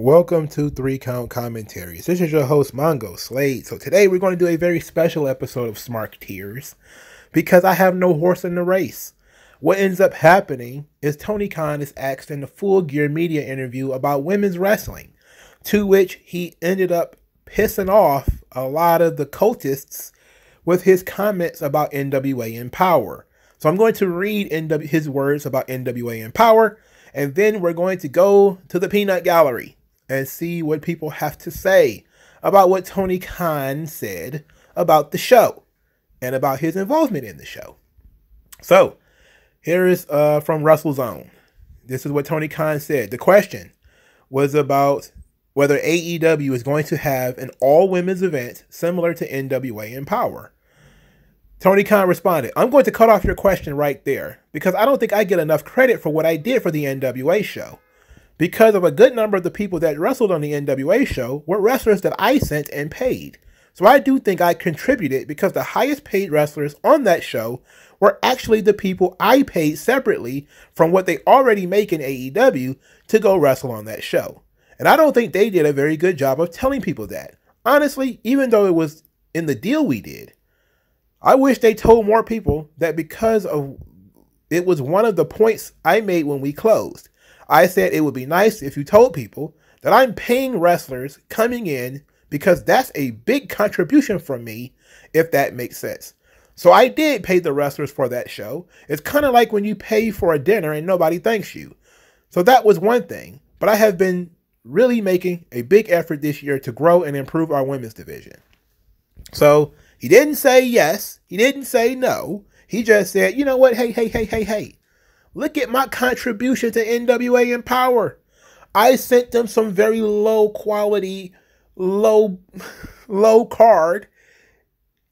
Welcome to 3 Count Commentaries. This is your host, MagMongoSlade. So today we're going to do a very special episode of Smark Tears because I have no horse in the race. What ends up happening is Tony Khan is asked in the Full Gear media interview about women's wrestling, to which he ended up pissing off a lot of the cultists with his comments about NWA in Power. So I'm going to read his words about NWA in Power, and then we're going to go to the peanut gallery and see what people have to say about what Tony Khan said about the show and about his involvement in the show. So here is from WrestleZone. This is what Tony Khan said. The question was about whether AEW is going to have an all-women's event similar to NWA in Power. Tony Khan responded, "I'm going to cut off your question right there because I don't think I get enough credit for what I did for the NWA show. Because of a good number of the people that wrestled on the NWA show were wrestlers that I sent and paid. So I do think I contributed because the highest paid wrestlers on that show were actually the people I paid separately from what they already make in AEW to go wrestle on that show. And I don't think they did a very good job of telling people that. Honestly, even though it was in the deal we did, I wish they told more people that because of it was one of the points I made when we closed. I said it would be nice if you told people that I'm paying wrestlers coming in because that's a big contribution from me, if that makes sense. So I did pay the wrestlers for that show. It's kind of like when you pay for a dinner and nobody thanks you. So that was one thing. But I have been really making a big effort this year to grow and improve our women's division." So he didn't say yes. He didn't say no. He just said, you know what? Hey. Look at my contribution to NWA in Power. I sent them some very low quality, low card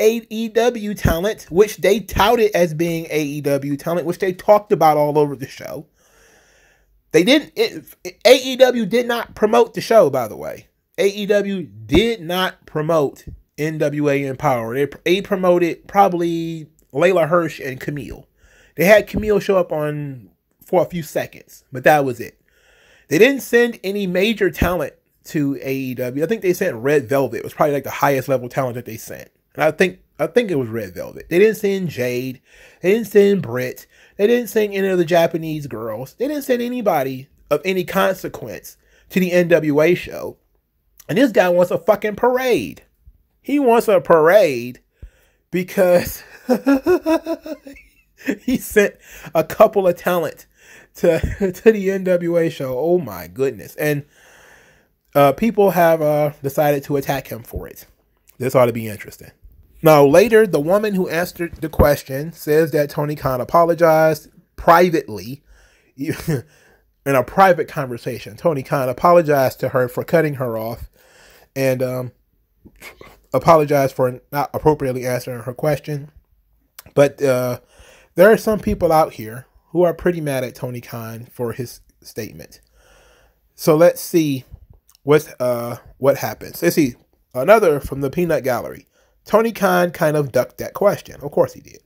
AEW talent, which they touted as being AEW talent, which they talked about all over the show. AEW did not promote the show, by the way. AEW did not promote NWA in Power. They promoted probably Layla Hirsch and Camille. They had Camille show up for a few seconds, but that was it. They didn't send any major talent to AEW. I think they sent Red Velvet. It was probably like the highest level talent that they sent. And I think it was Red Velvet. They didn't send Jade. They didn't send Britt. They didn't send any of the Japanese girls. They didn't send anybody of any consequence to the NWA show. And this guy wants a fucking parade. He wants a parade because he sent a couple of talent to the NWA show. Oh my goodness. And people have decided to attack him for it. This ought to be interesting. Now, later, the woman who answered the question says that Tony Khan apologized privately in a private conversation. Tony Khan apologized to her for cutting her off and apologized for not appropriately answering her question. But there are some people out here who are pretty mad at Tony Khan for his statement. So let's see what happens. Let's see. Another from the peanut gallery. Tony Khan kind of ducked that question. Of course he did.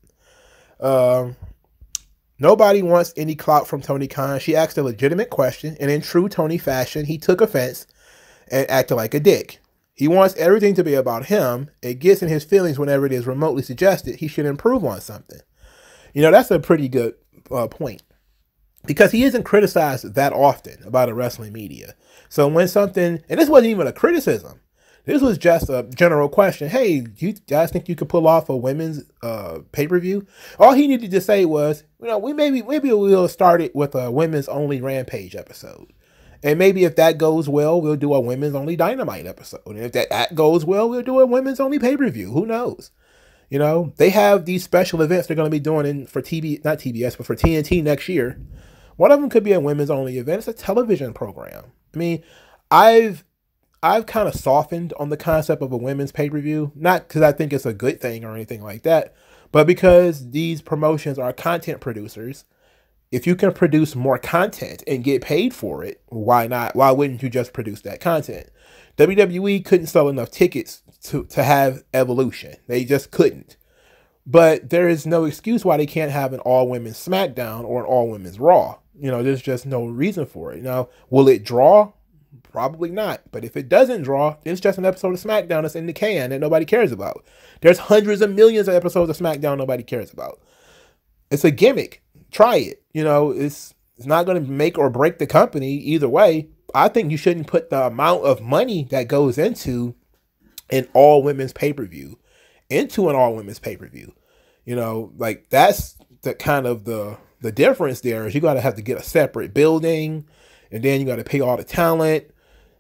Nobody wants any clout from Tony Khan. She asked a legitimate question, and in true Tony fashion, he took offense and acted like a dick. He wants everything to be about him. It gets in his feelings whenever it is remotely suggested he should improve on something. You know, that's a pretty good point. Because he isn't criticized that often about the wrestling media. So when something, and this wasn't even a criticism. This was just a general question. Hey, do you guys think you could pull off a women's pay-per-view? All he needed to say was, you know, maybe we'll start it with a women's only Rampage episode. And maybe if that goes well, we'll do a women's only Dynamite episode. And if that goes well, we'll do a women's only pay-per-view. Who knows? You know, they have these special events they're going to be doing for TNT next year. One of them could be a women's only event. It's a television program. I mean, I've kind of softened on the concept of a women's pay-per-view, not because I think it's a good thing or anything like that, but because these promotions are content producers. If you can produce more content and get paid for it, why not? Why wouldn't you just produce that content? WWE couldn't sell enough tickets to have Evolution. They just couldn't. But there is no excuse why they can't have an all-women's SmackDown or an all-women's Raw. You know, there's just no reason for it. Now, will it draw? Probably not. But if it doesn't draw, then it's just an episode of SmackDown that's in the can that nobody cares about. There's hundreds of millions of episodes of SmackDown nobody cares about. It's a gimmick. Try it. You know, it's not going to make or break the company either way. I think you shouldn't put the amount of money that goes into an all-women's pay-per-view into an all-women's pay-per-view. You know, like that's the kind of the difference there is you got to have to get a separate building, and then you got to pay all the talent,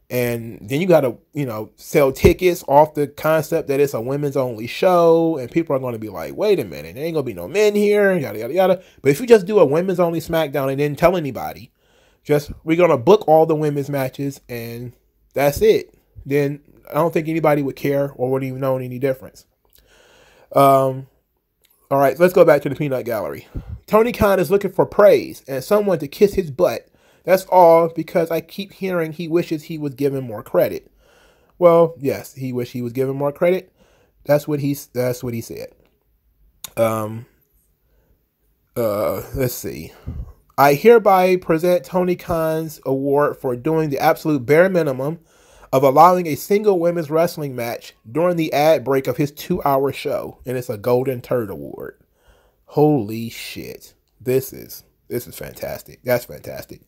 and then you got to, you know, sell tickets off the concept that it's a women's only show, and people are going to be like, wait a minute, there ain't going to be no men here, yada, yada, yada. But if you just do a women's only SmackDown and didn't tell anybody, just we're going to book all the women's matches and that's it, then I don't think anybody would care or wouldn't even know any difference. All right, let's go back to the peanut gallery. Tony Khan is looking for praise and someone to kiss his butt. That's all because I keep hearing he wishes he was given more credit. Well, yes, he wished he was given more credit. That's what he said. Let's see. I hereby present Tony Khan's award for doing the absolute bare minimum of allowing a single women's wrestling match during the ad break of his 2-hour show, and it's a Golden Turd Award. Holy shit. This is fantastic. That's fantastic.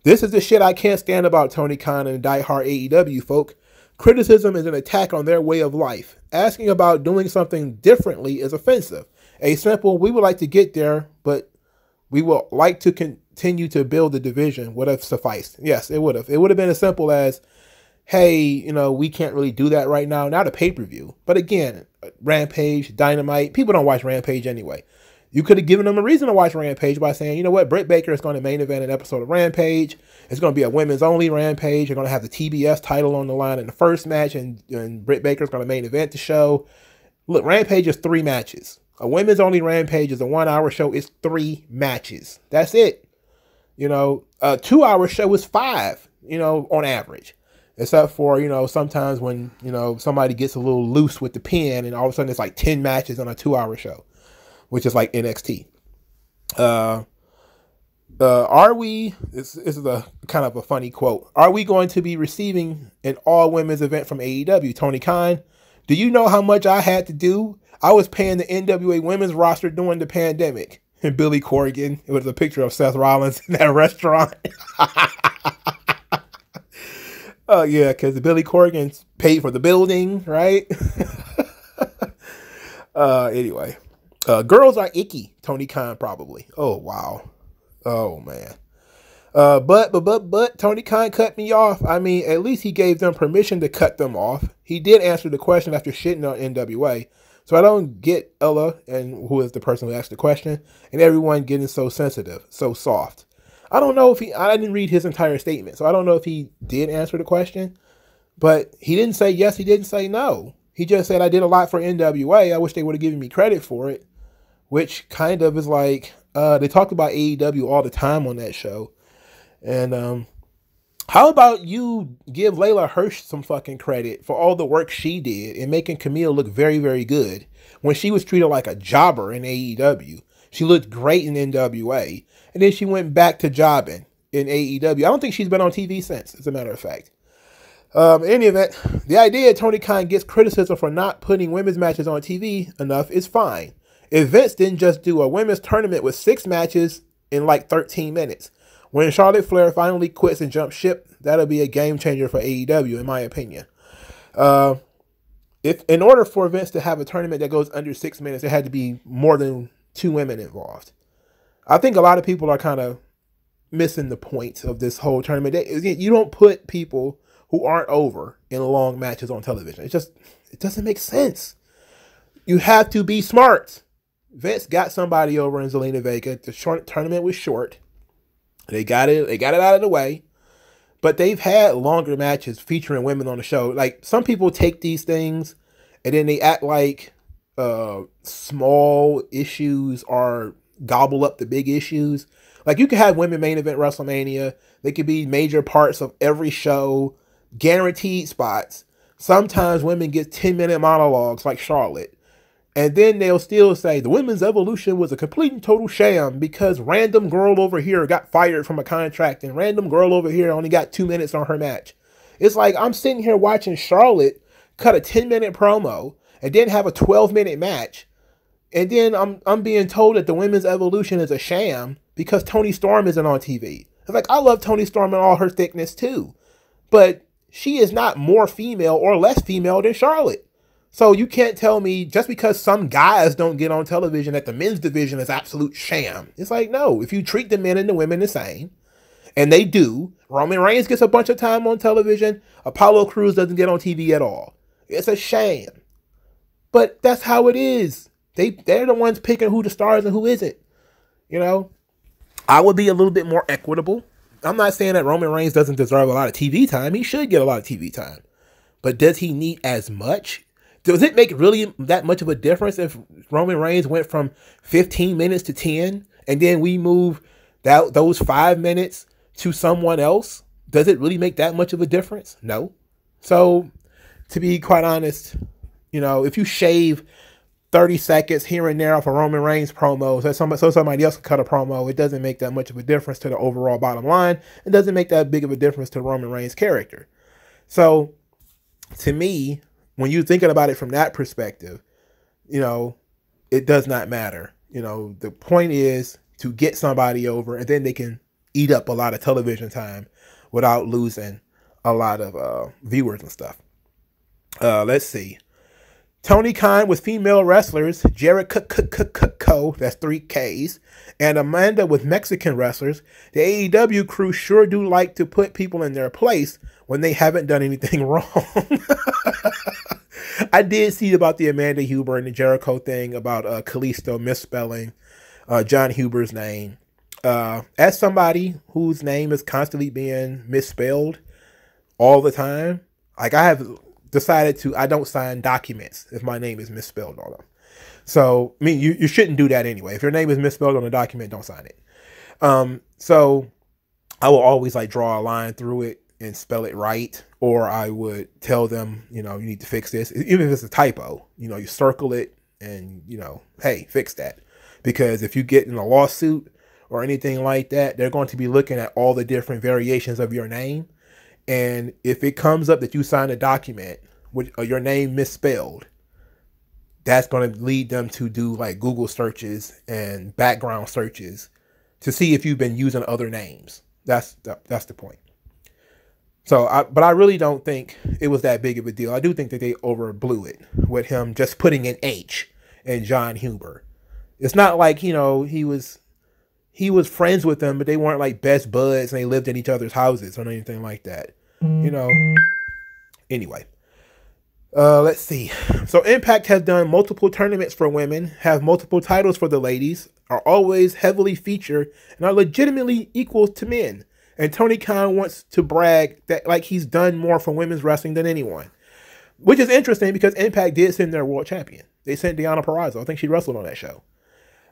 This is the shit I can't stand about Tony Khan and diehard AEW folk. Criticism is an attack on their way of life. Asking about doing something differently is offensive. A simple, we would like to get there, but we would like to continue to build the division would have sufficed. Yes, it would have. It would have been as simple as, hey, you know, we can't really do that right now. Not a pay-per-view. But again, Rampage, Dynamite, people don't watch Rampage anyway. You could have given them a reason to watch Rampage by saying, you know what, Britt Baker is going to main event an episode of Rampage. It's going to be a women's only Rampage. You're going to have the TBS title on the line in the first match, and Britt Baker is going to main event the show. Look, Rampage is 3 matches. A women's only Rampage is a 1-hour show. It's 3 matches. That's it. You know, a 2-hour show is 5, you know, on average. Except for, you know, sometimes when, you know, somebody gets a little loose with the pen and all of a sudden it's like 10 matches on a 2-hour show, which is like NXT. Are we, this is a kind of a funny quote. Are we going to be receiving an all women's event from AEW? Tony Khan, do you know how much I had to do? I was paying the NWA women's roster during the pandemic. And Billy Corgan, it was a picture of Seth Rollins in that restaurant. Oh, yeah, because Billy Corgan paid for the building, right? Anyway. Girls are icky, Tony Khan probably. Oh, wow. Oh, man. But Tony Khan cut me off. I mean, at least he gave them permission to cut them off. He did answer the question after shitting on NWA. So I don't get Ella, and who is the person who asked the question, and everyone getting so sensitive, so soft. I don't know if I didn't read his entire statement, so I don't know if he did answer the question, but he didn't say yes, he didn't say no. He just said, I did a lot for NWA. I wish they would have given me credit for it, which kind of is like, they talk about AEW all the time on that show. And how about you give Layla Hirsch some fucking credit for all the work she did in making Camille look very, very good when she was treated like a jobber in AEW. She looked great in NWA. And then she went back to jobbing in AEW. I don't think she's been on TV since, as a matter of fact. In any event, the idea Tony Khan gets criticism for not putting women's matches on TV enough is fine. If Vince didn't just do a women's tournament with 6 matches in like 13 minutes, when Charlotte Flair finally quits and jumps ship, that'll be a game changer for AEW, in my opinion. If in order for Vince to have a tournament that goes under 6 minutes, it had to be more than 2 women involved. I think a lot of people are kind of missing the point of this whole tournament. You don't put people who aren't over in long matches on television. It doesn't make sense. You have to be smart. Vince got somebody over in Zelina Vega. The tournament was short. They got it out of the way. But they've had longer matches featuring women on the show. Like, some people take these things and then they act like small issues are gobble up the big issues. Like, you could have women main event WrestleMania. They could be major parts of every show, guaranteed spots. Sometimes women get 10-minute monologues like Charlotte. And then they'll still say the women's evolution was a complete and total sham because random girl over here got fired from a contract and random girl over here only got 2 minutes on her match. It's like I'm sitting here watching Charlotte cut a 10-minute promo and then have a 12-minute match. And then I'm being told that the women's evolution is a sham because Toni Storm isn't on TV. It's like, I love Toni Storm and all her thickness too. But she is not more female or less female than Charlotte. So you can't tell me just because some guys don't get on television that the men's division is absolute sham. It's like, no, if you treat the men and the women the same, and they do, Roman Reigns gets a bunch of time on television, Apollo Crews doesn't get on TV at all. It's a sham. But that's how it is. They're the ones picking who the stars and who isn't. You know, I would be a little bit more equitable. I'm not saying that Roman Reigns doesn't deserve a lot of TV time. He should get a lot of TV time. But does he need as much? Does it make really that much of a difference if Roman Reigns went from 15 minutes to 10 and then we move those 5 minutes to someone else? Does it really make that much of a difference? No. So, to be quite honest, you know, if you shave 30 seconds here and there off a Roman Reigns promo so somebody else can cut a promo, it doesn't make that much of a difference to the overall bottom line. It doesn't make that big of a difference to Roman Reigns' character. So, to me, when you're thinking about it from that perspective, you know, it does not matter. You know, the point is to get somebody over and then they can eat up a lot of television time without losing a lot of viewers and stuff. Let's see. Tony Khan with female wrestlers, Jericho, that's 3 Ks, and Amanda with Mexican wrestlers. The AEW crew sure do like to put people in their place when they haven't done anything wrong. I did see about the Amanda Huber and the Jericho thing about Kalisto misspelling John Huber's name. As somebody whose name is constantly being misspelled all the time, like I have decided I don't sign documents if my name is misspelled on them. So, I mean, you shouldn't do that anyway. If your name is misspelled on a document, don't sign it. So I will always like draw a line through it and spell it right. Or I would tell them, you know, you need to fix this. Even if it's a typo, you know, you circle it and, you know, hey, fix that. Because if you get in a lawsuit or anything like that, they're going to be looking at all the different variations of your name. And if it comes up that you signed a document with your name misspelled, that's going to lead them to do like Google searches and background searches to see if you've been using other names. That's the point. So, but I really don't think it was that big of a deal. I do think that they overblew it with him just putting an H in John Huber. It's not like, you know, he was friends with them, but they weren't like best buds and they lived in each other's houses or anything like that. You know. Anyway. Let's see. So Impact has done multiple tournaments for women, have multiple titles for the ladies, are always heavily featured, and are legitimately equal to men. And Tony Khan wants to brag that like he's done more for women's wrestling than anyone. Which is interesting because Impact did send their world champion. They sent Deonna Purrazzo. I think she wrestled on that show.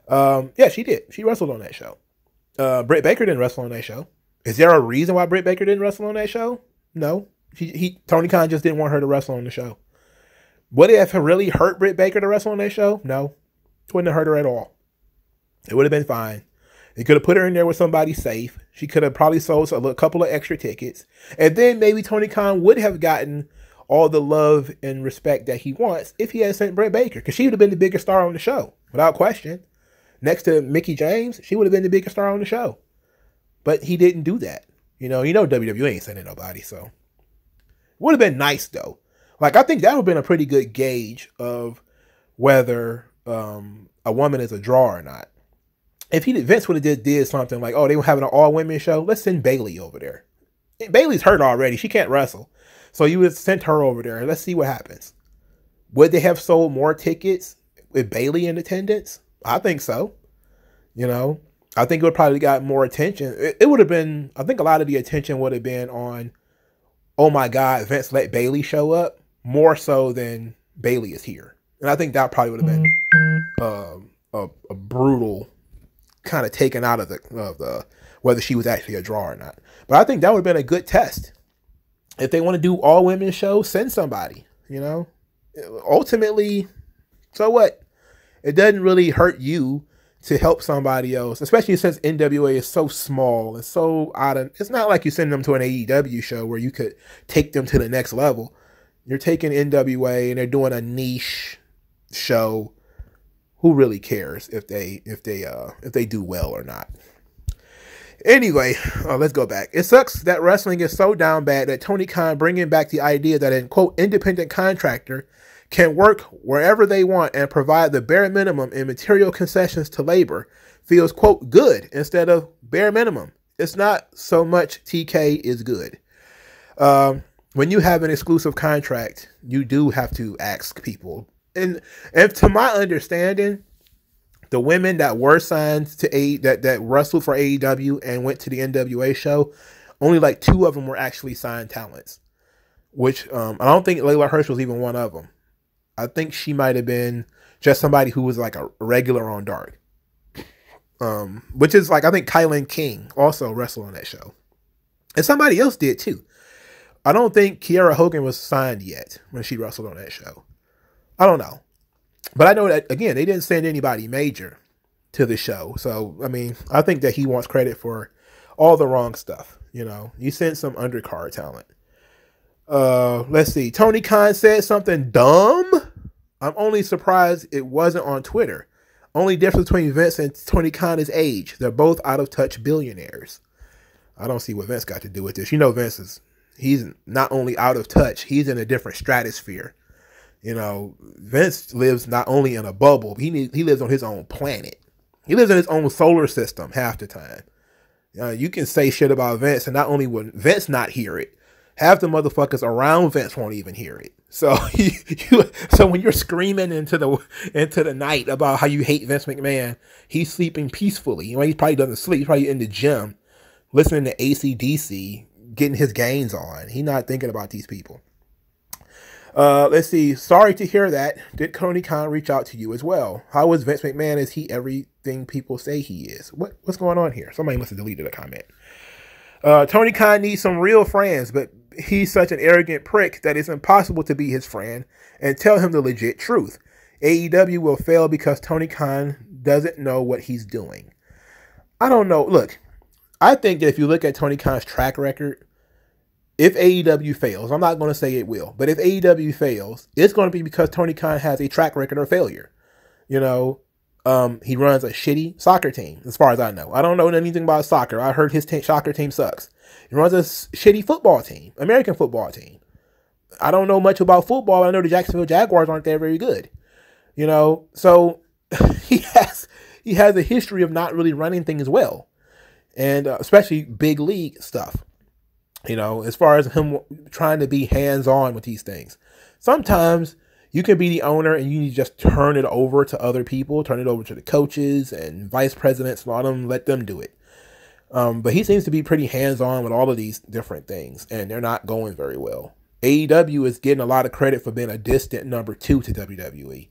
Yeah, she did. She wrestled on that show. Britt Baker didn't wrestle on that show. Is there a reason why Britt Baker didn't wrestle on that show? No. Tony Khan just didn't want her to wrestle on the show. Would it have really hurt Britt Baker to wrestle on that show? No. It wouldn't have hurt her at all. It would have been fine. They could have put her in there with somebody safe. She could have probably sold a couple of extra tickets. And then maybe Tony Khan would have gotten all the love and respect that he wants if he had sent Britt Baker. Because she would have been the biggest star on the show, without question. Next to Mickie James, she would have been the biggest star on the show. But he didn't do that. You know WWE ain't sending nobody, so. It would have been nice, though. Like, I think that would have been a pretty good gauge of whether a woman is a draw or not. If Vince would have did something like, oh, they were having an all-women show, let's send Bayley over there. Bayley's hurt already. She can't wrestle. So you would have sent her over there. Let's see what happens. Would they have sold more tickets with Bayley in attendance? I think so. You know, I think it would probably got more attention. It would have been, I think a lot of the attention would have been on, oh my God, Vince let Bayley show up, more so than Bayley is here. And I think that probably would have been a brutal kind of taken out of the whether she was actually a draw or not. But I think that would have been a good test. If they want to do all women's shows, send somebody, you know. Ultimately, so what? It doesn't really hurt you to help somebody else, especially since NWA is so small and so out of, it's not like you send them to an AEW show where you could take them to the next level. You're taking NWA and they're doing a niche show. Who really cares if they do well or not? Anyway, let's go back. It sucks that wrestling is so down bad that Tony Khan bringing back the idea that an, quote, independent contractor can work wherever they want and provide the bare minimum in material concessions to labor feels, quote, good instead of bare minimum. It's not so much TK is good. When you have an exclusive contract, you do have to ask people. And to my understanding, the women that were signed to that wrestled for AEW and went to the NWA show, only like 2 of them were actually signed talents. Which I don't think Layla Hirsch was even one of them. I think she might have been just somebody who was like a regular on Dark. Which is like, I think Kylan King also wrestled on that show. And somebody else did too. I don't think Kiera Hogan was signed yet when she wrestled on that show. I don't know. But I know that, again, they didn't send anybody major to the show. So, I mean, I think that he wants credit for all the wrong stuff. You know, you sent some undercard talent. Let's see. Tony Khan said something dumb. I'm only surprised it wasn't on Twitter. Only difference between Vince and Tony Khan is age. They're both out of touch billionaires. I don't see what Vince got to do with this. You know, he's not only out of touch, he's in a different stratosphere. You know, Vince lives not only in a bubble, he lives on his own planet. He lives in his own solar system half the time. You can say shit about Vince, and not only will Vince not hear it, half the motherfuckers around Vince won't even hear it. So, so when you're screaming into the night about how you hate Vince McMahon, he's sleeping peacefully. You know, he probably doesn't sleep. He's probably in the gym, listening to AC/DC, getting his gains on. He's not thinking about these people. Let's see. Sorry to hear that. Did Tony Khan reach out to you as well? How is Vince McMahon? Is he everything people say he is? What's going on here? Somebody must have deleted a comment. Tony Khan needs some real friends, but he's such an arrogant prick that it's impossible to be his friend and tell him the legit truth. AEW will fail because Tony Khan doesn't know what he's doing. I don't know. Look, I think that if you look at Tony Khan's track record, if AEW fails, I'm not going to say it will, but if AEW fails, it's going to be because Tony Khan has a track record of failure. You know, he runs a shitty soccer team, as far as I know. I don't know anything about soccer. I heard his soccer team sucks. He runs a shitty football team, American football team. I don't know much about football. I know the Jacksonville Jaguars aren't that very good. You know, so he has a history of not really running things well, and especially big league stuff. You know, as far as him trying to be hands-on with these things. Sometimes you can be the owner and you need to just turn it over to other people, turn it over to the coaches and vice presidents, let them do it. But he seems to be pretty hands-on with all of these different things, and they're not going very well. AEW is getting a lot of credit for being a distant number 2 to WWE,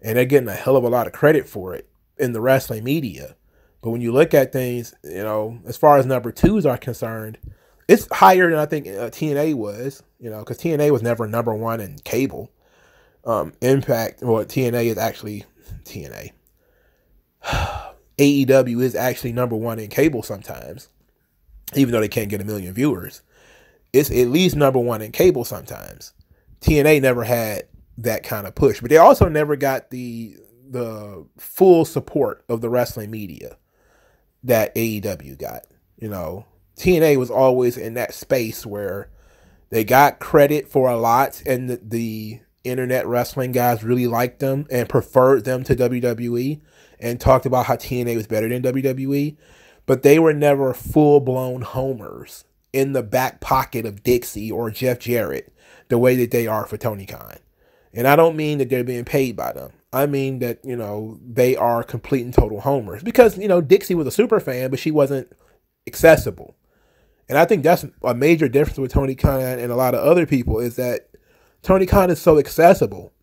and they're getting a hell of a lot of credit for it in the wrestling media. But when you look at things, you know, as far as number 2s are concerned, it's higher than I think TNA was, you know, because TNA was never number 1 in cable. Impact, well, TNA is actually TNA. AEW is actually number 1 in cable sometimes, even though they can't get 1 million viewers. It's at least number 1 in cable sometimes. TNA never had that kind of push, but they also never got the full support of the wrestling media that AEW got, you know. TNA was always in that space where they got credit for a lot, and the internet wrestling guys really liked them and preferred them to WWE and talked about how TNA was better than WWE, but they were never full-blown homers in the back pocket of Dixie or Jeff Jarrett the way that they are for Tony Khan. And I don't mean that they're being paid by them. I mean that, you know, they are complete and total homers because, you know, Dixie was a super fan, but she wasn't accessible. And I think that's a major difference with Tony Khan and a lot of other people is that Tony Khan is so accessible.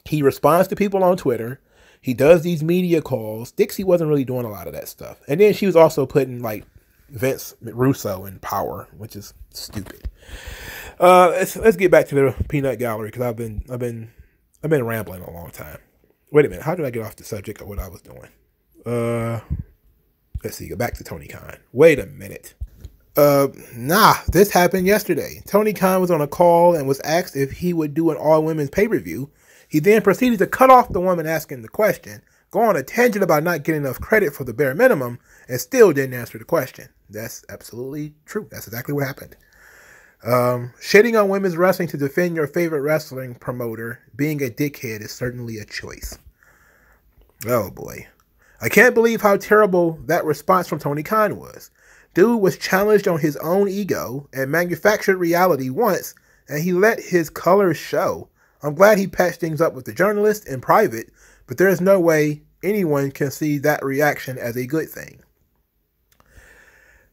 He responds to people on Twitter. He does these media calls. Dixie wasn't really doing a lot of that stuff. And then she was also putting like Vince Russo in power, which is stupid. Let's get back to the peanut gallery because I've been rambling a long time. Wait a minute. How did I get off the subject of what I was doing? Let's see. Go back to Tony Khan. Wait a minute. This happened yesterday. Tony Khan was on a call and was asked if he would do an all-women's pay-per-view. He then proceeded to cut off the woman asking the question, go on a tangent about not getting enough credit for the bare minimum, and still didn't answer the question. That's absolutely true. That's exactly what happened. Shitting on women's wrestling to defend your favorite wrestling promoter being a dickhead is certainly a choice. Oh boy. I can't believe how terrible that response from Tony Khan was. Dude was challenged on his own ego and manufactured reality once, and he let his colors show. I'm glad he patched things up with the journalist in private, but there's no way anyone can see that reaction as a good thing.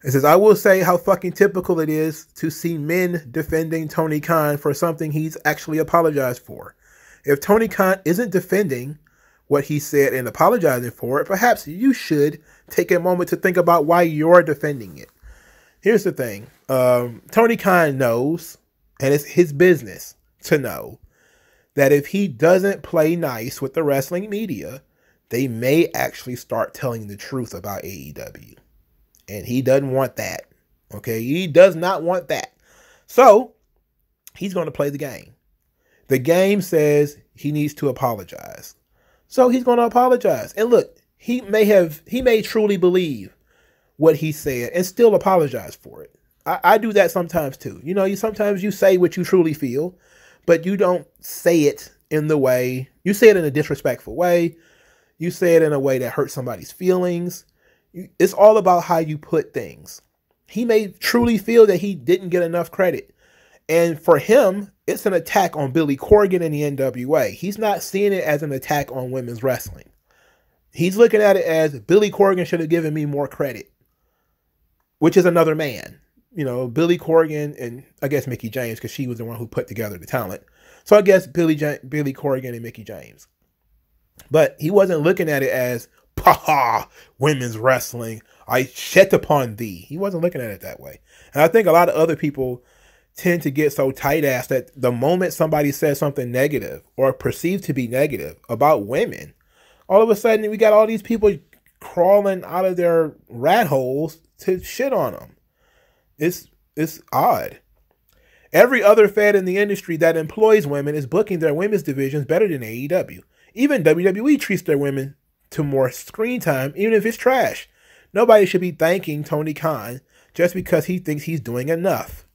It says, I will say how fucking typical it is to see men defending Tony Khan for something he's actually apologized for. If Tony Khan isn't defending what he said and apologizing for it, perhaps you should take a moment to think about why you're defending it. Here's the thing. Tony Khan knows, and it's his business to know, that if he doesn't play nice with the wrestling media, they may actually start telling the truth about AEW. And he doesn't want that. Okay? He does not want that. So, he's going to play the game. The game says he needs to apologize. So, he's going to apologize. And look, he may truly believe what he said and still apologize for it. I do that sometimes too. You know, sometimes you say what you truly feel, but you don't say it in the way, you say it in a disrespectful way. You say it in a way that hurts somebody's feelings. It's all about how you put things. He may truly feel that he didn't get enough credit. And for him, it's an attack on Billy Corgan and the NWA. He's not seeing it as an attack on women's wrestling. He's looking at it as Billy Corgan should have given me more credit, which is another man. You know, Billy Corgan and I guess Mickie James, because she was the one who put together the talent. So I guess Billy Corgan and Mickie James. But he wasn't looking at it as, "Paha, women's wrestling, I shed upon thee." He wasn't looking at it that way. And I think a lot of other people tend to get so tight-assed that the moment somebody says something negative or perceived to be negative about women, all of a sudden we got all these people crawling out of their rat holes to shit on them. It's odd. Every other fed in the industry that employs women is booking their women's divisions better than AEW. Even WWE treats their women to more screen time, even if it's trash. Nobody should be thanking Tony Khan just because he thinks he's doing enough.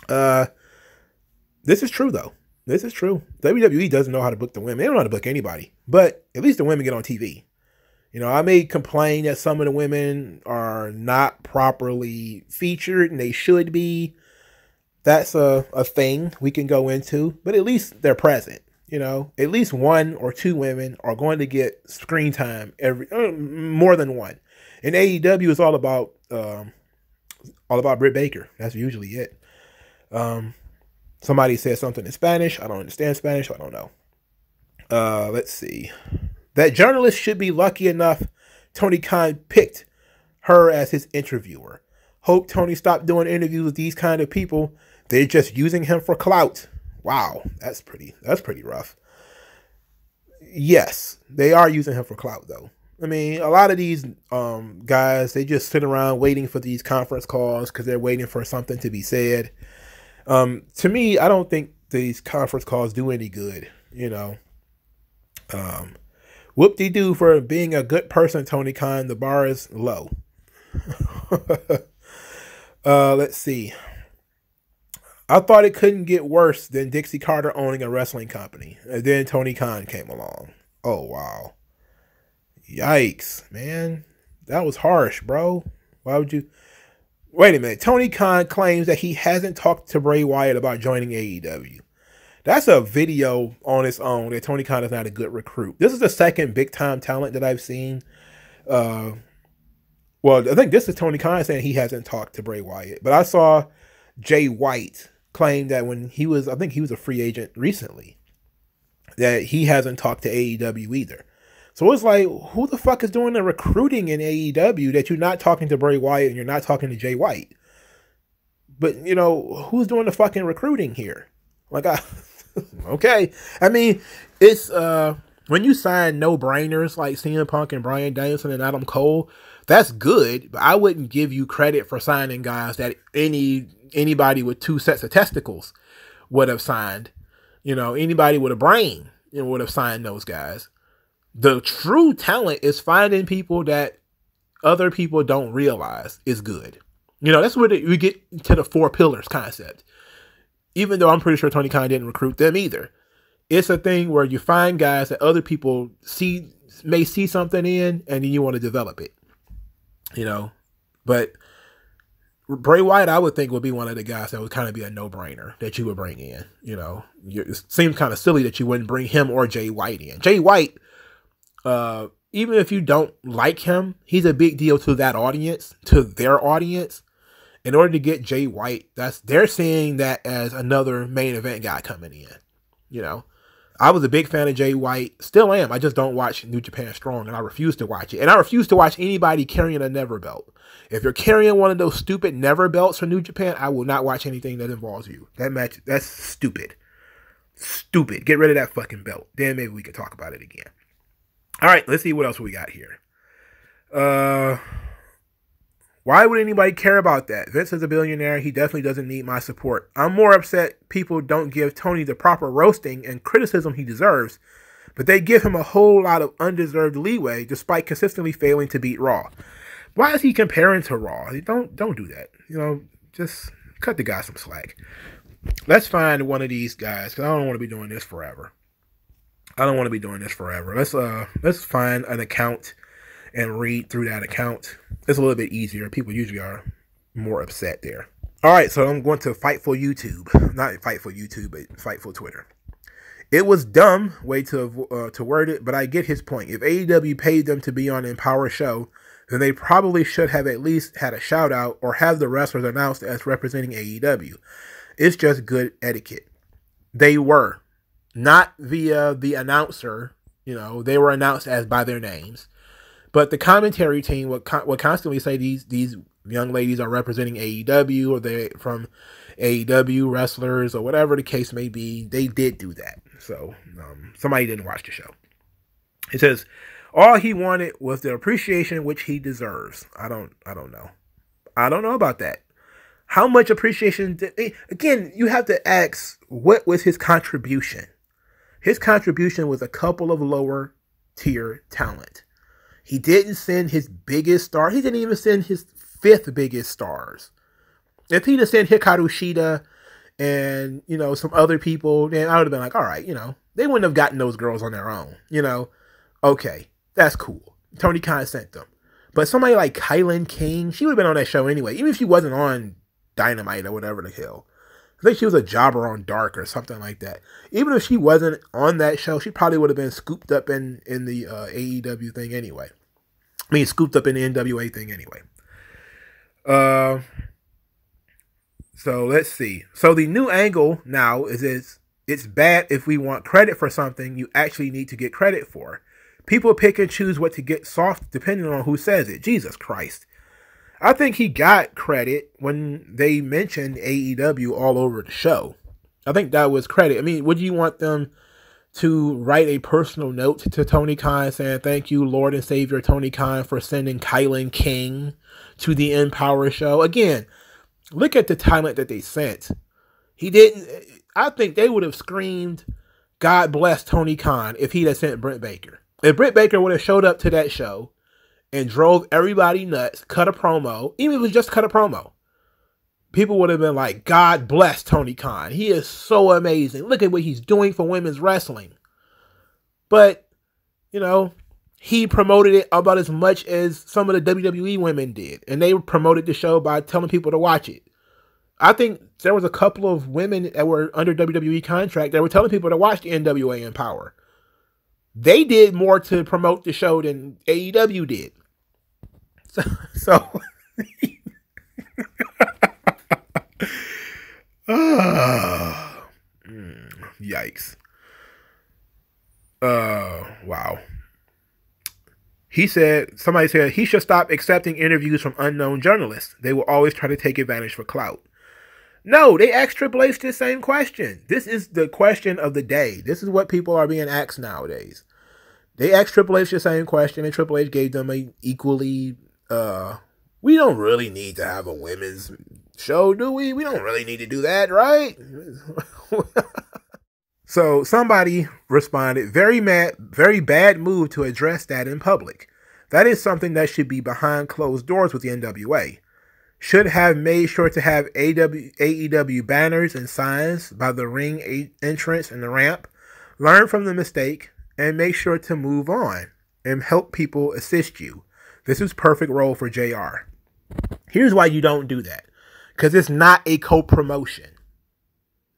This is true, though. This is true. WWE doesn't know how to book the women. They don't know how to book anybody. But at least the women get on TV. You know, I may complain that some of the women are not properly featured, and they should be. That's a thing we can go into. But at least they're present. You know, at least one or two women are going to get screen time more than one. And AEW is all about Britt Baker. That's usually it. Somebody said something in Spanish. I don't understand Spanish. So I don't know. Let's see. That journalist should be lucky enough Tony Khan picked her as his interviewer. Hope Tony stopped doing interviews with these kind of people. They're just using him for clout. Wow, that's pretty rough. Yes, they are using him for clout, though. I mean, a lot of these guys, they just sit around waiting for these conference calls because they're waiting for something to be said. To me, I don't think these conference calls do any good, you know. Whoop-de-doo for being a good person, Tony Khan. The bar is low. Let's see. I thought it couldn't get worse than Dixie Carter owning a wrestling company. And then Tony Khan came along. Oh, wow. Yikes, man. That was harsh, bro. Why would you... Wait a minute. Tony Khan claims that he hasn't talked to Bray Wyatt about joining AEW. That's a video on its own that Tony Khan is not a good recruit. This is the second big-time talent that I've seen. Well, I think this is Tony Khan saying he hasn't talked to Bray Wyatt. But I saw Jay White claim that when he was, I think he was a free agent recently, that he hasn't talked to AEW either. So it's like, who the fuck is doing the recruiting in AEW that you're not talking to Bray Wyatt and you're not talking to Jay White? But, you know, who's doing the fucking recruiting here? Like, okay. I mean, it's, when you sign no-brainers like CM Punk and Bryan Danielson and Adam Cole, that's good, but I wouldn't give you credit for signing guys that anybody with 2 sets of testicles would have signed. You know, anybody with a brain, you know, would have signed those guys. The true talent is finding people that other people don't realize is good. You know, that's where we get to the 4 pillars concept. Even though I'm pretty sure Tony Khan didn't recruit them either. It's a thing where you find guys that other people may see something in, and then you want to develop it. You know, but Bray Wyatt, I would think, would be one of the guys that would kind of be a no-brainer that you would bring in. You know, it seems kind of silly that you wouldn't bring him or Jay White in. Jay White, even if you don't like him, he's a big deal to that audience, to their audience. In order to get Jay White, they're seeing that as another main event guy coming in. You know, I was a big fan of Jay White, still am. I just don't watch New Japan Strong, and I refuse to watch it. And I refuse to watch anybody carrying a Never belt. If you're carrying one of those stupid Never belts for New Japan, I will not watch anything that involves you. That match, that's stupid. Stupid. Get rid of that fucking belt. Then maybe we can talk about it again. All right, let's see what else we got here. Why would anybody care about that? Vince is a billionaire. He definitely doesn't need my support. I'm more upset people don't give Tony the proper roasting and criticism he deserves, but they give him a whole lot of undeserved leeway despite consistently failing to beat Raw. Why is he comparing to Raw? Don't do that. You know, just cut the guy some slack. Let's find one of these guys, because I don't want to be doing this forever. Let's find an account and read through that account. It's a little bit easier. People usually are more upset there. All right, so I'm going to Fightful YouTube. Not Fightful YouTube, but Fightful Twitter. It was dumb way to word it, but I get his point. If AEW paid them to be on an Empower show, then they probably should have at least had a shout out or have the wrestlers announced as representing AEW. It's just good etiquette. They were. Not via the announcer. You know, they were announced as by their names. But the commentary team would constantly say these young ladies are representing AEW, or they're from AEW wrestlers, or whatever the case may be. They did do that. So somebody didn't watch the show. It says, all he wanted was the appreciation which he deserves. I don't know. I don't know about that. How much appreciation again, you have to ask, what was his contribution? His contribution was a couple of lower tier talent. He didn't send his biggest star. He didn't even send his 5th biggest stars. If he'd have sent Hikaru Shida and, you know, some other people, then I would have been like, all right, you know, they wouldn't have gotten those girls on their own. You know, okay, that's cool. Tony Khan sent them. But somebody like Kylan King, she would have been on that show anyway, even if she wasn't on Dynamite or whatever the hell. I think she was a jobber on Dark or something like that. Even if she wasn't on that show, she probably would have been scooped up in the AEW thing anyway. I mean, scooped up in the NWA thing anyway. So let's see. So the new angle now is it's bad if we want credit for something you actually need to get credit for. People pick and choose what to get soft depending on who says it. Jesus Christ. I think he got credit when they mentioned AEW all over the show. I think that was credit. I mean, would you want them to write a personal note to Tony Khan saying, thank you, Lord and Savior Tony Khan, for sending Kylan King to the Empower show? Again, look at the talent that they sent. He didn't. I think they would have screamed, God bless Tony Khan, if he'd have sent Britt Baker. If Britt Baker would have showed up to that show and drove everybody nuts, cut a promo, even if it was just cut a promo, people would have been like, God bless Tony Khan. He is so amazing. Look at what he's doing for women's wrestling. But, you know, he promoted it about as much as some of the WWE women did. And they promoted the show by telling people to watch it. I think there was a couple of women that were under WWE contract that were telling people to watch the NWA Empower. They did more to promote the show than AEW did. So yikes. Wow. Somebody said he should stop accepting interviews from unknown journalists. They will always try to take advantage for clout. No, they asked Triple H the same question. This is the question of the day. This is what people are being asked nowadays. They asked Triple H the same question, and Triple H gave them a equally, we don't really need to have a women's show, do we? We don't really need to do that, right? So somebody responded, very bad move to address that in public. That is something that should be behind closed doors with the NWA. Should have made sure to have AEW banners and signs by the ring entrance and the ramp. Learn from the mistake and make sure to move on and help people assist you. This is perfect role for JR. Here's why you don't do that. Because it's not a co-promotion.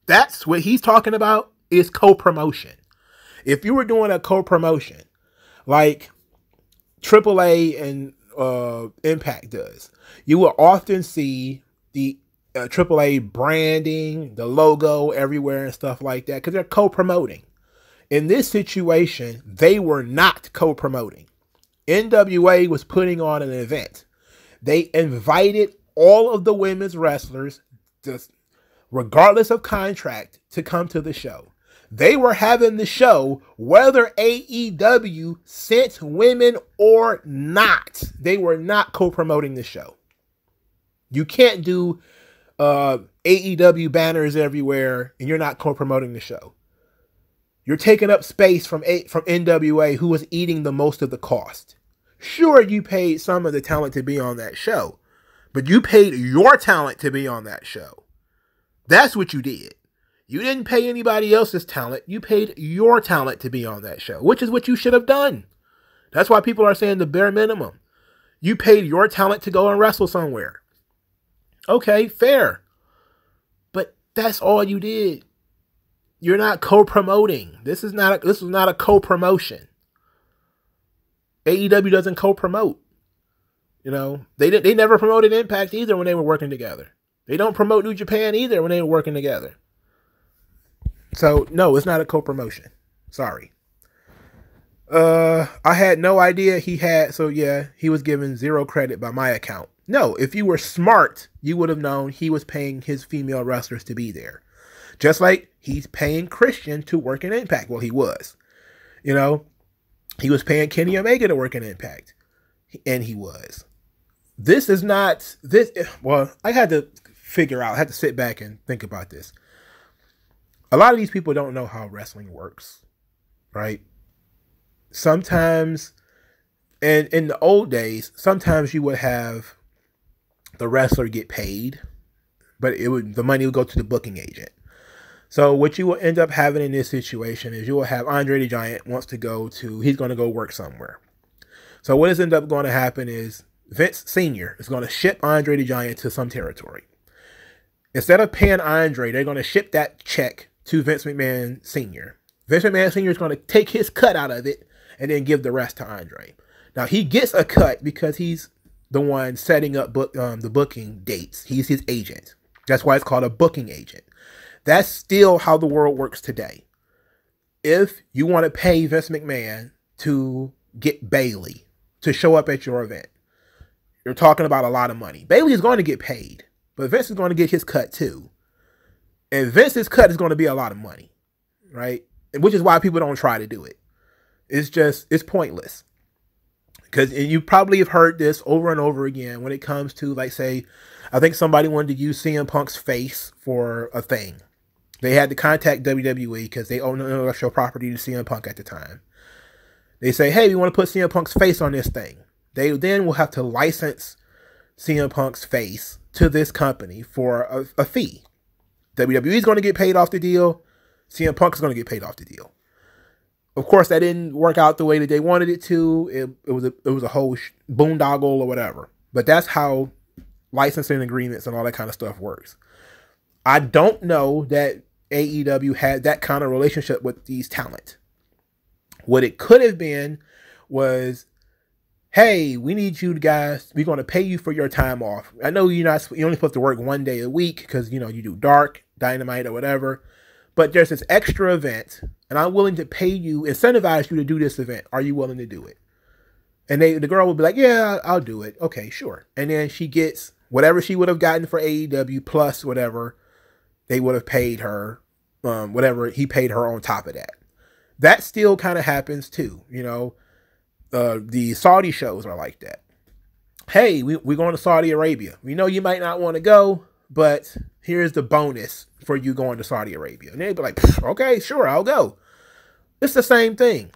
That's what he's talking about, is co-promotion. If you were doing a co-promotion like AAA and Impact does, you will often see the AAA branding, the logo everywhere and stuff like that, because they're co-promoting. In this situation, they were not co-promoting. NWA was putting on an event. They invited all of the women's wrestlers, just regardless of contract, to come to the show. They were having the show whether AEW sent women or not. They were not co-promoting the show. You can't do AEW banners everywhere and you're not co-promoting the show. You're taking up space from NWA, who was eating the most of the cost. Sure, you paid some of the talent to be on that show, but you paid your talent to be on that show. That's what you did. You didn't pay anybody else's talent. You paid your talent to be on that show, which is what you should have done. That's why people are saying the bare minimum. You paid your talent to go and wrestle somewhere. Okay, fair. But that's all you did. You're not co-promoting. This was not a co-promotion. AEW doesn't co-promote. You know, they never promoted Impact either when they were working together. They don't promote New Japan either when they were working together. So, no, it's not a co-promotion. Sorry. I had no idea so yeah, he was given 0 credit by my account. No, if you were smart, you would have known he was paying his female wrestlers to be there. Just like he's paying Christian to work in Impact. Well, he was. You know, he was paying Kenny Omega to work in Impact. And he was. Well, I had to sit back and think about this. A lot of these people don't know how wrestling works, right? Sometimes, and in the old days, sometimes you would have the wrestler get paid, but the money would go to the booking agent. So what you will end up having in this situation is you will have Andre the Giant he's going to go work somewhere. So what is end up going to happen is Vince Sr. is going to ship Andre the Giant to some territory. Instead of paying Andre, they're going to ship that check to Vince McMahon Sr. Vince McMahon Sr. is going to take his cut out of it and then give the rest to Andre. Now, he gets a cut because he's the one setting up the booking dates. He's his agent. That's why it's called a booking agent. That's still how the world works today. If you want to pay Vince McMahon to get Bayley to show up at your event, you're talking about a lot of money. Bayley is going to get paid, but Vince is going to get his cut too. And Vince's cut is going to be a lot of money, right? Which is why people don't try to do it. It's pointless. Because you probably have heard this over and over again when it comes to, like, say, I think somebody wanted to use CM Punk's face for a thing. They had to contact WWE because they own intellectual property to CM Punk at the time. They say, hey, we want to put CM Punk's face on this thing. They then will have to license CM Punk's face to this company for a fee. WWE is going to get paid off the deal. CM Punk is going to get paid off the deal. Of course, that didn't work out the way that they wanted it to. It was a whole boondoggle or whatever. But that's how licensing agreements and all that kind of stuff works. I don't know that AEW had that kind of relationship with these talent. What it could have been was, hey, we need you guys. We're going to pay you for your time off. I know you're only supposed to work 1 day a week because, you know, you do Dark, Dynamite, or whatever. But there's this extra event, and I'm willing to pay you, incentivize you to do this event. Are you willing to do it? And the girl would be like, yeah, I'll do it. Okay, sure. And then she gets whatever she would have gotten for AEW plus whatever they would have paid her, whatever he paid her on top of that. that still kind of happens too. The Saudi shows are like that. Hey, we're going to Saudi Arabia. We know you might not want to go, but here's the bonus for you going to Saudi Arabia. And they'd be like, okay, sure, I'll go. It's the same thing,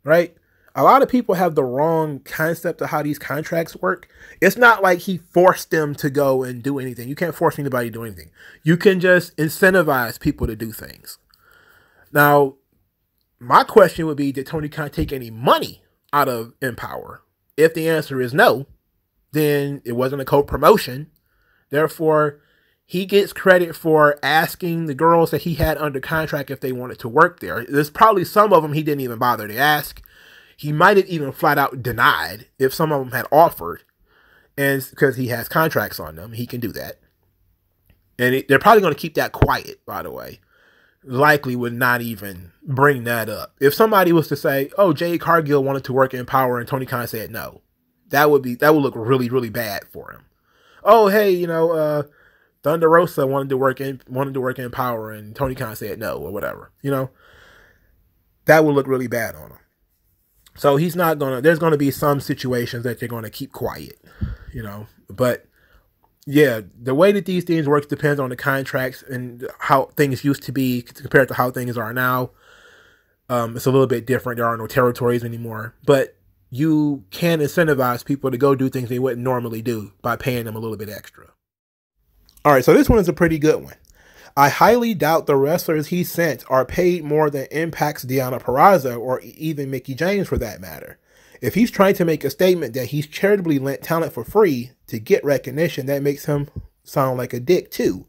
right? A lot of people have the wrong concept of how these contracts work. It's not like he forced them to go and do anything. You can't force anybody to do anything. You can just incentivize people to do things. Now, my question would be, did Tony Khan take any money out of Empower? If the answer is no, then it wasn't a co-promotion. Therefore, he gets credit for asking the girls that he had under contract if they wanted to work there. There's probably some of them he didn't even bother to ask. He might have even flat out denied if some of them had offered. And because he has contracts on them, he can do that. And they're probably going to keep that quiet, by the way. Likely would not even bring that up. If somebody was to say, oh, Jade Cargill wanted to work in Power and Tony Khan said no, that would look really, really bad for him. Oh, hey, Thunder Rosa wanted to work in Power and Tony Khan said no, or whatever. That would look really bad on him. So there's gonna be some situations that they're gonna keep quiet, but yeah, the way that these things work depends on the contracts and how things used to be compared to how things are now. It's a little bit different. There are no territories anymore, but you can incentivize people to go do things they wouldn't normally do by paying them a little bit extra. All right, so this one is a pretty good one. I highly doubt the wrestlers he sent are paid more than Impact's Deonna Purrazzo or even Mickie James for that matter. If he's trying to make a statement that he's charitably lent talent for free to get recognition, that makes him sound like a dick too.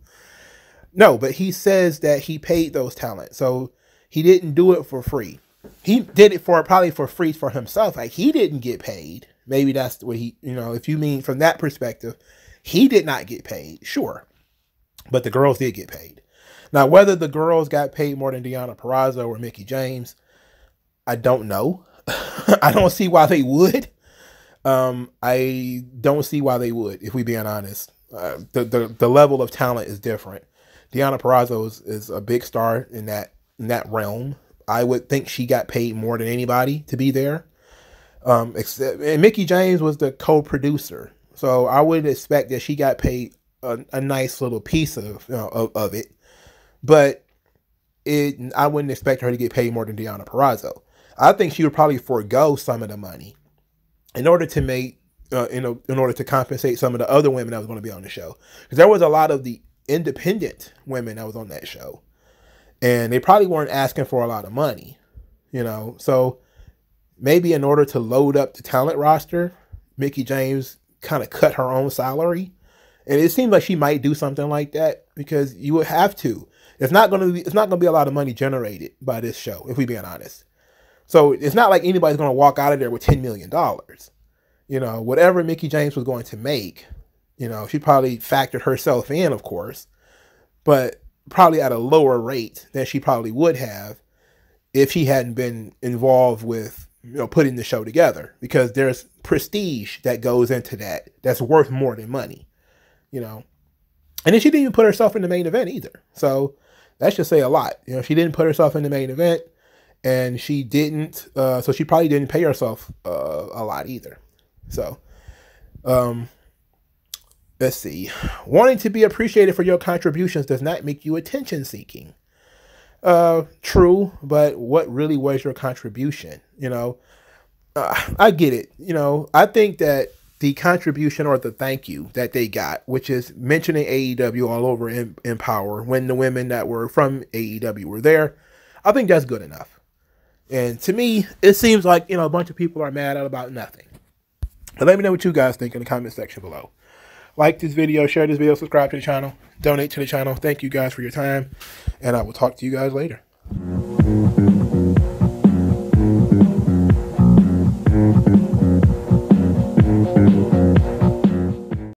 No, but he says that he paid those talent, so he didn't do it for free. He did it probably for free for himself. Like, he didn't get paid. Maybe that's what if you mean from that perspective, he did not get paid, sure. But the girls did get paid. Now, whether the girls got paid more than Deonna Purrazzo or Mickie James, I don't know. I don't see why they would. I don't see why they would, if we're being honest. The level of talent is different. Deonna Purrazzo is a big star in that realm. I would think she got paid more than anybody to be there. And Mickie James was the co-producer, so I would expect that she got paid a nice little piece of it. But I wouldn't expect her to get paid more than Deonna Purrazzo. I think she would probably forego some of the money in order to make, in order to compensate some of the other women that was going to be on the show. Because there was a lot of the independent women that was on that show, and they probably weren't asking for a lot of money, So maybe in order to load up the talent roster, Mickie James kind of cut her own salary. And it seems like she might do something like that because you would have to. It's not going to be a lot of money generated by this show, if we're being honest. So it's not like anybody's going to walk out of there with $10 million. Whatever Mickie James was going to make, she probably factored herself in, of course, but probably at a lower rate than she probably would have if she hadn't been involved with, putting the show together, because there's prestige that goes into that that's worth more than money. And then she didn't even put herself in the main event either. So that should say a lot. She didn't put herself in the main event, and she didn't, so she probably didn't pay herself a lot either. So, let's see. Wanting to be appreciated for your contributions does not make you attention seeking. True, but what really was your contribution? I get it. I think that the contribution or the thank you that they got, which is mentioning AEW all over Empower when the women that were from AEW were there, I think that's good enough. And to me, it seems like, a bunch of people are mad about nothing. But let me know what you guys think in the comment section below. Like this video, share this video, subscribe to the channel, donate to the channel. Thank you guys for your time, and I will talk to you guys later.